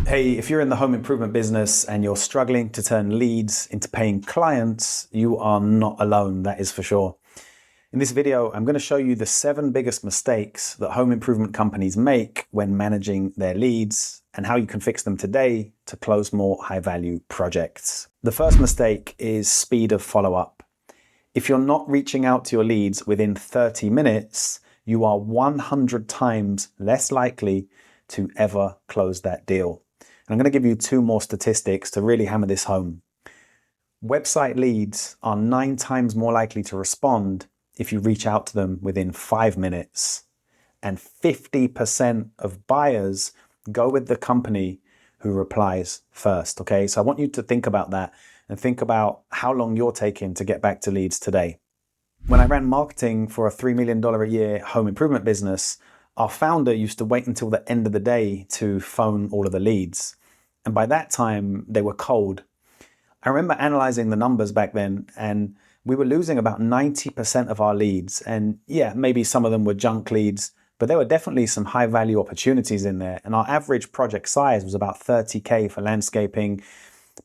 Hey, if you're in the home improvement business and you're struggling to turn leads into paying clients, you are not alone, that is for sure. In this video, I'm going to show you the 7 biggest mistakes that home improvement companies make when managing their leads and how you can fix them today to close more high-value projects. The first mistake is speed of follow-up. If you're not reaching out to your leads within 30 minutes, you are 100 times less likely to ever close that deal. And I'm going to give you 2 more statistics to really hammer this home. Website leads are 9 times more likely to respond if you reach out to them within 5 minutes. And 50% of buyers go with the company who replies first. Okay, so I want you to think about that and think about how long you're taking to get back to leads today. When I ran marketing for a $3 million a year home improvement business, our founder used to wait until the end of the day to phone all of the leads. And by that time, they were cold. I remember analyzing the numbers back then, and we were losing about 90% of our leads. And yeah, maybe some of them were junk leads, but there were definitely some high value opportunities in there. And our average project size was about 30K for landscaping,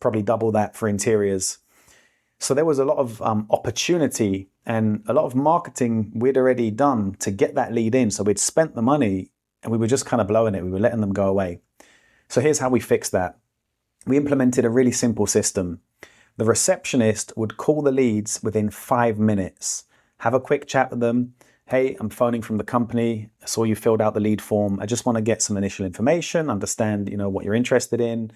probably double that for interiors. So there was a lot of opportunity and a lot of marketing we'd already done to get that lead in. So we'd spent the money and we were just kind of blowing it. We were letting them go away. So here's how we fixed that. We implemented a really simple system. The receptionist would call the leads within 5 minutes, have a quick chat with them. Hey, I'm phoning from the company. I saw you filled out the lead form. I just want to get some initial information, understand, what you're interested in.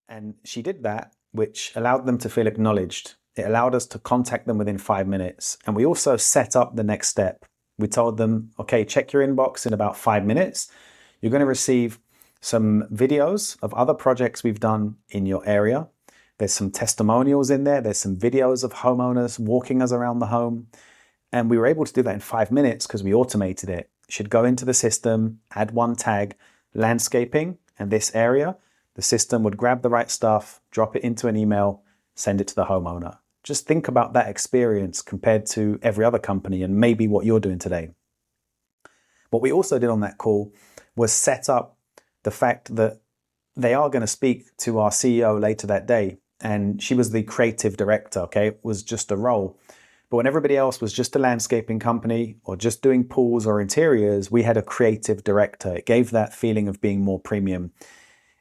And she did that, which allowed them to feel acknowledged. It allowed us to contact them within 5 minutes. And we also set up the next step. We told them, okay, check your inbox in about 5 minutes. You're going to receive some videos of other projects we've done in your area. There's some testimonials in there. There's some videos of homeowners walking us around the home. And we were able to do that in 5 minutes because we automated it. You should go into the system, add one tag, landscaping, and this area. The system would grab the right stuff, drop it into an email, send it to the homeowner. Just think about that experience compared to every other company and maybe what you're doing today. What we also did on that call was set up the fact that they are going to speak to our CEO later that day. And she was the creative director, okay? It was just a role. But when everybody else was just a landscaping company or just doing pools or interiors, we had a creative director. It gave that feeling of being more premium.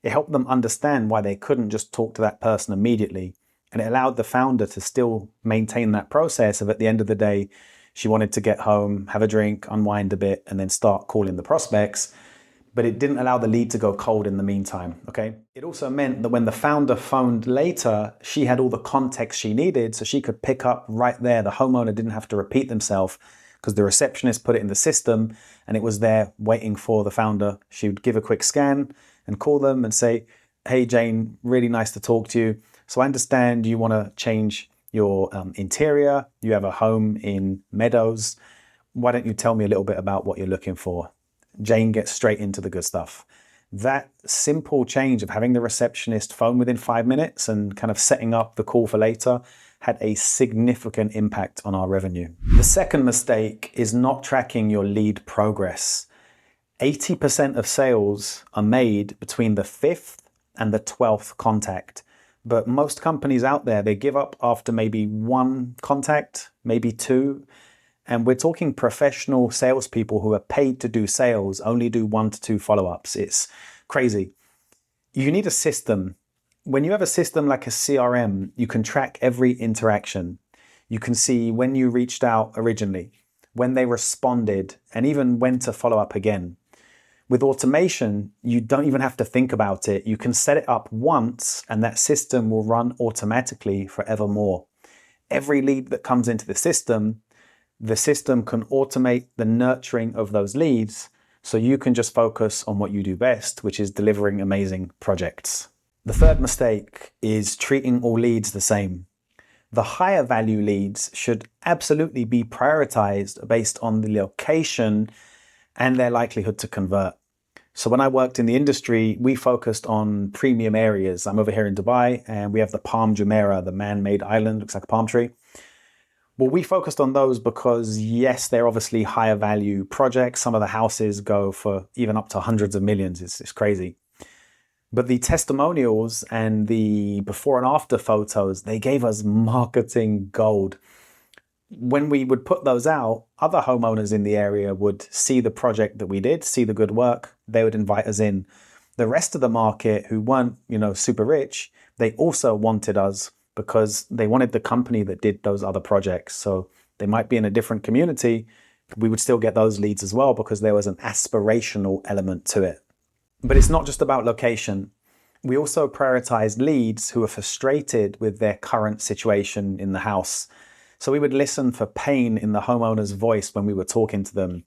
It helped them understand why they couldn't just talk to that person immediately. And it allowed the founder to still maintain that process of, at the end of the day, she wanted to get home, have a drink, unwind a bit, and then start calling the prospects. But it didn't allow the lead to go cold in the meantime, okay? It also meant that when the founder phoned later, she had all the context she needed so she could pick up right there. The homeowner didn't have to repeat themselves because the receptionist put it in the system and it was there waiting for the founder. She would give a quick scan and call them and say, hey, Jane, really nice to talk to you. So I understand you want to change your interior. You have a home in Meadows. Why don't you tell me a little bit about what you're looking for? Jane gets straight into the good stuff. That simple change of having the receptionist phone within 5 minutes and kind of setting up the call for later had a significant impact on our revenue. The second mistake is not tracking your lead progress. 80% of sales are made between the 5th and the 12th contact. But most companies out there, they give up after maybe 1 contact, maybe 2. And we're talking professional salespeople who are paid to do sales, only do 1 to 2 follow-ups. It's crazy. You need a system. When you have a system like a CRM, you can track every interaction. You can see when you reached out originally, when they responded, and even when to follow up again. With automation, you don't even have to think about it. You can set it up once and that system will run automatically forevermore. Every lead that comes into the system can automate the nurturing of those leads so you can just focus on what you do best, which is delivering amazing projects. The third mistake is treating all leads the same. The higher value leads should absolutely be prioritized based on the location and their likelihood to convert. So when I worked in the industry, we focused on premium areas. I'm over here in Dubai and we have the Palm Jumeirah, the man-made island, looks like a palm tree. Well, we focused on those because yes, they're obviously higher value projects. Some of the houses go for even up to hundreds of millions. It's crazy. But the testimonials and the before and after photos, they gave us marketing gold. When we would put those out, other homeowners in the area would see the project that we did, see the good work, they would invite us in. The rest of the market who weren't, super rich, they also wanted us because they wanted the company that did those other projects. So they might be in a different community. We would still get those leads as well because there was an aspirational element to it. But it's not just about location. We also prioritized leads who are frustrated with their current situation in the house. So we would listen for pain in the homeowner's voice when we were talking to them.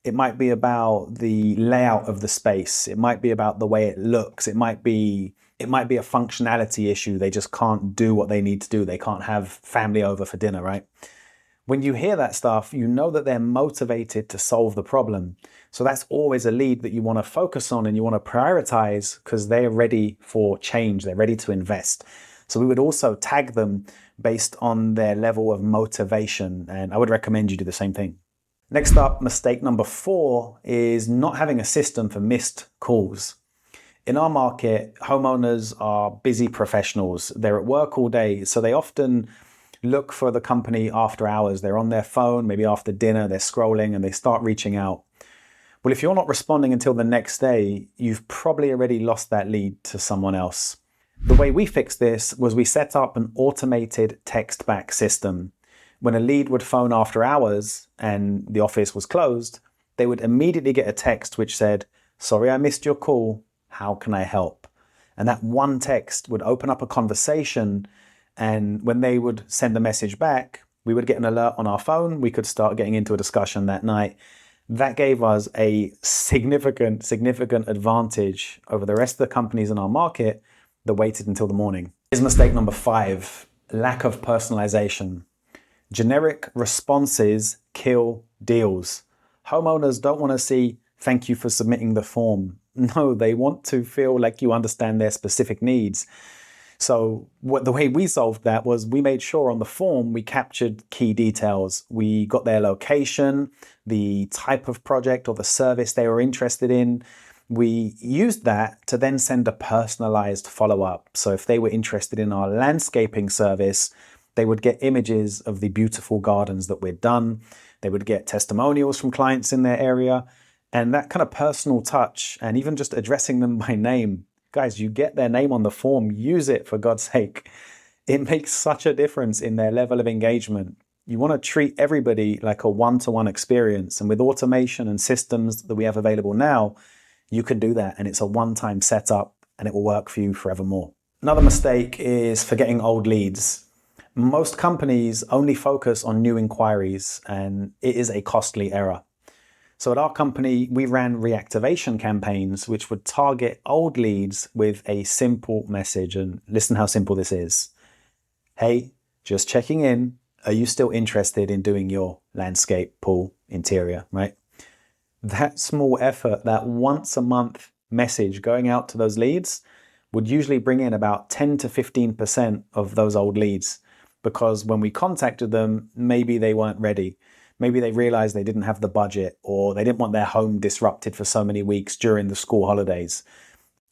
It might be about the layout of the space. It might be about the way it looks. It might be a functionality issue. They just can't do what they need to do. They can't have family over for dinner, right? When you hear that stuff, you know that they're motivated to solve the problem. So that's always a lead that you want to focus on and you want to prioritize because they're ready for change. They're ready to invest. So we would also tag them based on their level of motivation. And I would recommend you do the same thing. Next up, mistake number 4 is not having a system for missed calls. In our market, homeowners are busy professionals. They're at work all day, so they often look for the company after hours. They're on their phone, maybe after dinner, they're scrolling and they start reaching out. Well, if you're not responding until the next day, you've probably already lost that lead to someone else. The way we fixed this was we set up an automated text back system. When a lead would phone after hours and the office was closed, they would immediately get a text which said, "Sorry, I missed your call. How can I help?" And that one text would open up a conversation. And when they would send a message back, we would get an alert on our phone. We could start getting into a discussion that night. That gave us a significant advantage over the rest of the companies in our market that waited until the morning. Here's mistake number 5, lack of personalization. Generic responses kill deals. Homeowners don't want to see, "Thank you for submitting the form." No, they want to feel like you understand their specific needs. So the way we solved that was we made sure on the form we captured key details. We got their location, the type of project or the service they were interested in. We used that to then send a personalized follow-up. So if they were interested in our landscaping service, they would get images of the beautiful gardens that we'd done. They would get testimonials from clients in their area. And that kind of personal touch and even just addressing them by name. Guys, you get their name on the form, use it for God's sake. It makes such a difference in their level of engagement. You want to treat everybody like a one-to-one experience. And with automation and systems that we have available now, you can do that. And it's a one-time setup and it will work for you forevermore. Another mistake is forgetting old leads. Most companies only focus on new inquiries and it is a costly error. So at our company, we ran reactivation campaigns, which would target old leads with a simple message. And listen how simple this is. "Hey, just checking in. Are you still interested in doing your landscape, pool, interior," right? That small effort, that once a month message going out to those leads would usually bring in about 10 to 15% of those old leads. Because when we contacted them, maybe they weren't ready. Maybe they realized they didn't have the budget or they didn't want their home disrupted for so many weeks during the school holidays.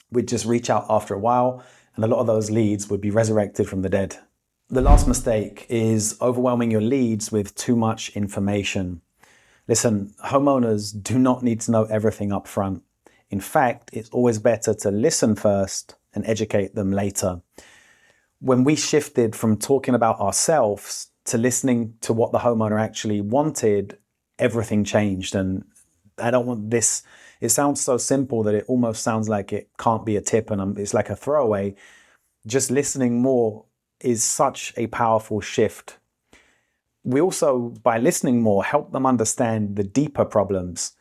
We'd just reach out after a while and a lot of those leads would be resurrected from the dead. The last mistake is overwhelming your leads with too much information. Listen, homeowners do not need to know everything up front. In fact, it's always better to listen first and educate them later. When we shifted from talking about ourselves to listening to what the homeowner actually wanted, everything changed. And I don't want this, it sounds so simple that it almost sounds like it can't be a tip and it's like a throwaway. Just listening more is such a powerful shift. We also, by listening more, help them understand the deeper problems.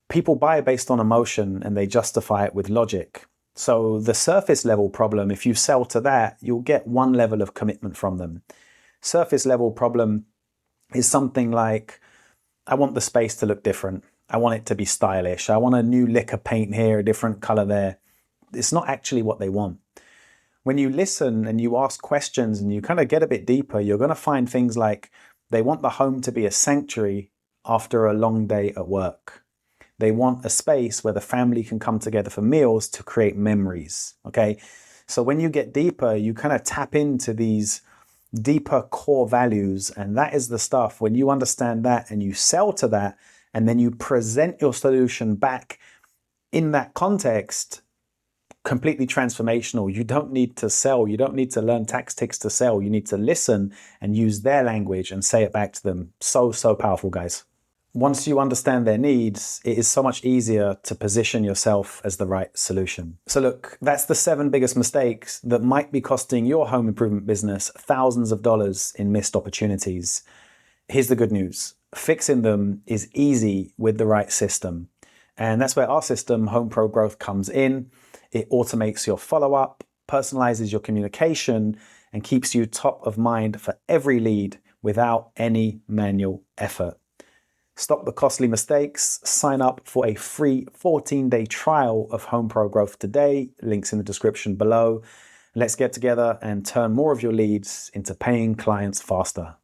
People buy based on emotion and they justify it with logic. So the surface level problem, if you sell to that, you'll get one level of commitment from them. Surface level problem is something like, "I want the space to look different. I want it to be stylish. I want a new lick of paint here, a different color there." It's not actually what they want. When you listen and you ask questions and you kind of get a bit deeper, you're going to find things like they want the home to be a sanctuary after a long day at work. They want a space where the family can come together for meals to create memories. Okay. So when you get deeper, you kind of tap into these deeper core values. And that is the stuff when you understand that and you sell to that, and then you present your solution back in that context, completely transformational. You don't need to sell. You don't need to learn tactics to sell. You need to listen and use their language and say it back to them. So powerful, guys. Once you understand their needs, it is so much easier to position yourself as the right solution. So look, that's the 7 biggest mistakes that might be costing your home improvement business thousands of dollars in missed opportunities. Here's the good news. Fixing them is easy with the right system. And that's where our system, Home Pro Growth, comes in. It automates your follow-up, personalizes your communication, and keeps you top of mind for every lead without any manual effort. Stop the costly mistakes. Sign up for a free 14-day trial of Home Pro Growth today. Links in the description below. Let's get together and turn more of your leads into paying clients faster.